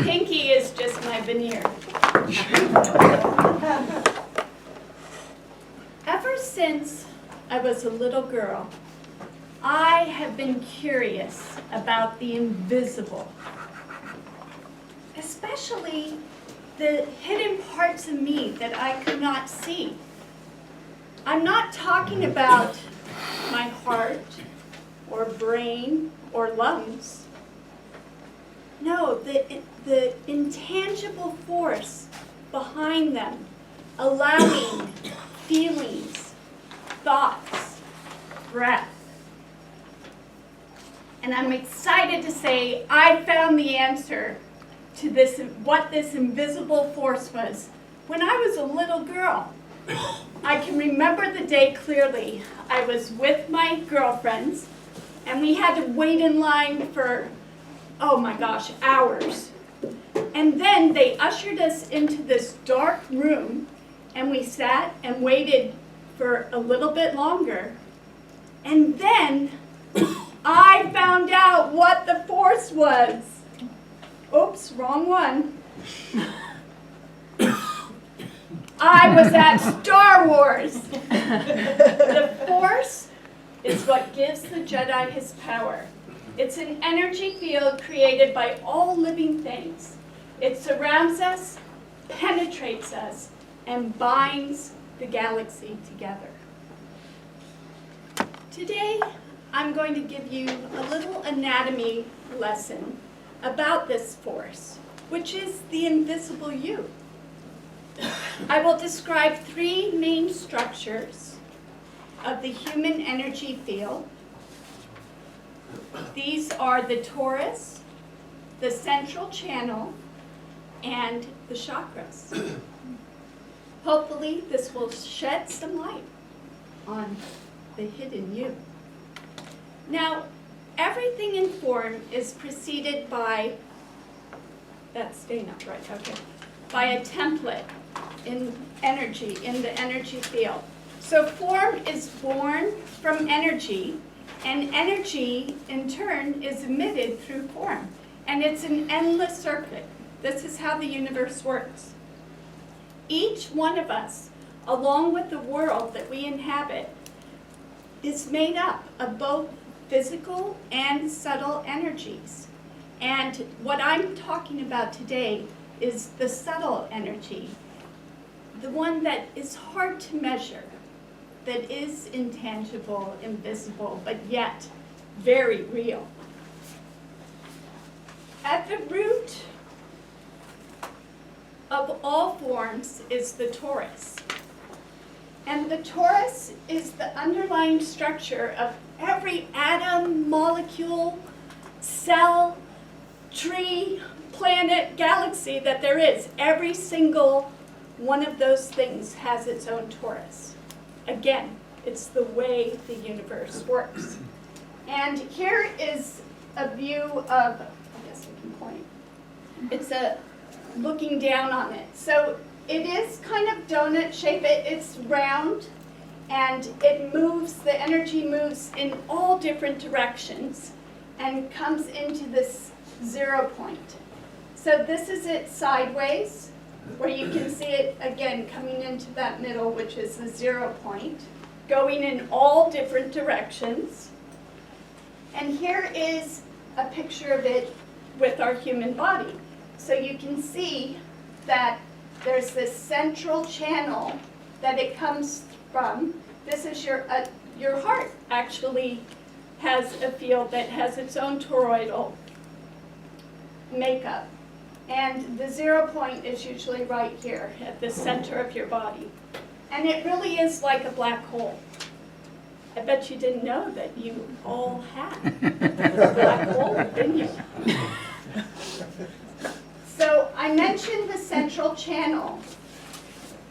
Pinky is just my veneer. Ever since I was a little girl, I have been curious about the invisible, especially the hidden parts of me that I could not see. I'm not talking about my heart or brain or lungs. No, the intangible force behind them, allowing feelings, thoughts, breath. And I'm excited to say I found the answer to this, what this invisible force was, when I was a little girl. I can remember the day clearly. I was with my girlfriends, and we had to wait in line for, oh my gosh, hours. And then they ushered us into this dark room, and we sat and waited for a little bit longer. And then I found out what the force was. Oops, wrong one. I was at Star Wars. The force is what gives the Jedi his power. It's an energy field created by all living things. It surrounds us, penetrates us, and binds the galaxy together. Today, I'm going to give you a little anatomy lesson about this force, which is the invisible you. I will describe three main structures of the human energy field. These are the torus, the central channel, and the chakras. Hopefully, this will shed some light on the hidden you. Now, everything in form is preceded by, that's staying up, right, okay, by a template in energy, in the energy field. So form is born from energy, and energy, in turn, is emitted through form. And it's an endless circuit. This is how the universe works. Each one of us, along with the world that we inhabit, is made up of both physical and subtle energies. And what I'm talking about today is the subtle energy, the one that is hard to measure, that is intangible, invisible, but yet very real. At the root of all forms is the torus. And the torus is the underlying structure of every atom, molecule, cell, tree, planet, galaxy that there is. Every single one of those things has its own torus. Again, it's the way the universe works. And here is a view of, I guess I can point. It's a looking down on it. So it is kind of donut shape. It's round, and it moves, the energy moves in all different directions and comes into this 0 point. So this is it sideways, where you can see it again coming into that middle, which is the 0 point, going in all different directions. And here is a picture of it with our human body. So you can see that there's this central channel that it comes from. This is your heart actually has a field that has its own toroidal makeup. And the 0 point is usually right here at the center of your body. And it really is like a black hole. I bet you didn't know that you all had a black hole within you. So I mentioned the central channel,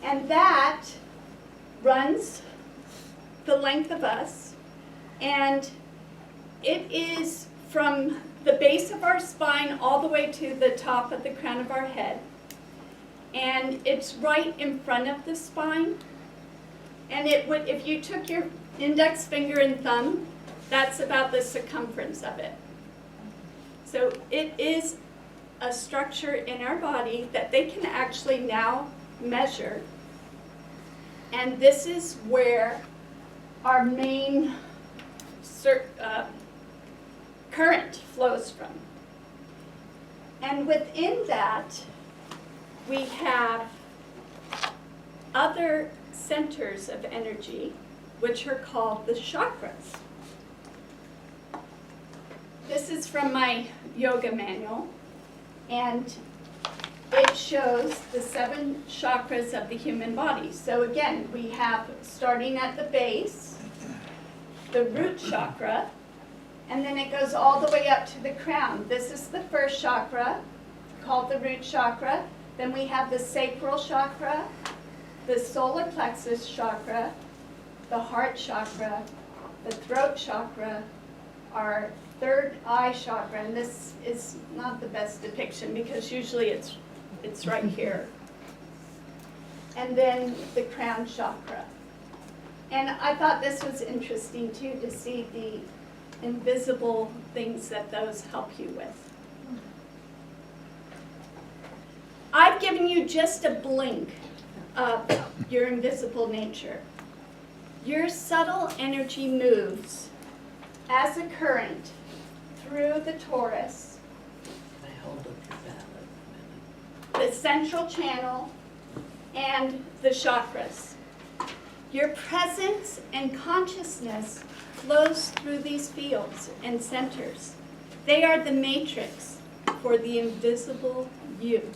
and that runs the length of us, and it is from the base of our spine all the way to the top of the crown of our head. And it's right in front of the spine. And it would, if you took your index finger and thumb, that's about the circumference of it. So it is a structure in our body that they can actually now measure. And this is where our main current flows from. And within that, we have other centers of energy, which are called the chakras. This is from my yoga manual, and it shows the 7 chakras of the human body. So again, we have, starting at the base, the root chakra, and then it goes all the way up to the crown. This is the first chakra, called the root chakra. Then we have the sacral chakra, the solar plexus chakra, the heart chakra, the throat chakra, our third eye chakra, and this is not the best depiction because usually it's right here. And then the crown chakra. And I thought this was interesting too, to see the invisible things that those help you with. I've given you just a blink of your invisible nature. Your subtle energy moves as a current through the torus, I hold up your ballot a minute. the central channel, and the chakras. Your presence and consciousness flows through these fields and centers. They are the matrix for the invisible you.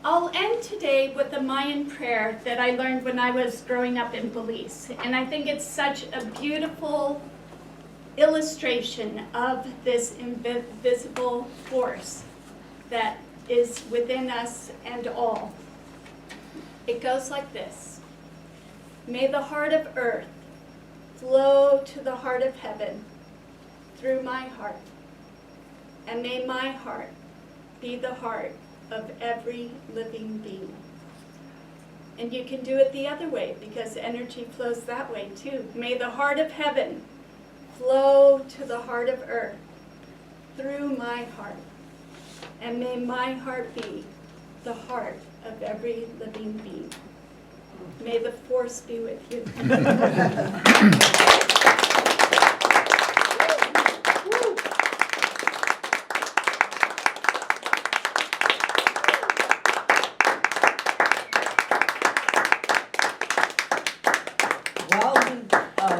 I'll end today with a Mayan prayer that I learned when I was growing up in Belize. And I think it's such a beautiful illustration of this invisible force that is within us and all. It goes like this. May the heart of earth flow to the heart of heaven through my heart. And may my heart be the heart of every living being. And you can do it the other way because energy flows that way too. May the heart of heaven flow to the heart of earth through my heart. And may my heart be the heart of every living being. May the force be with you.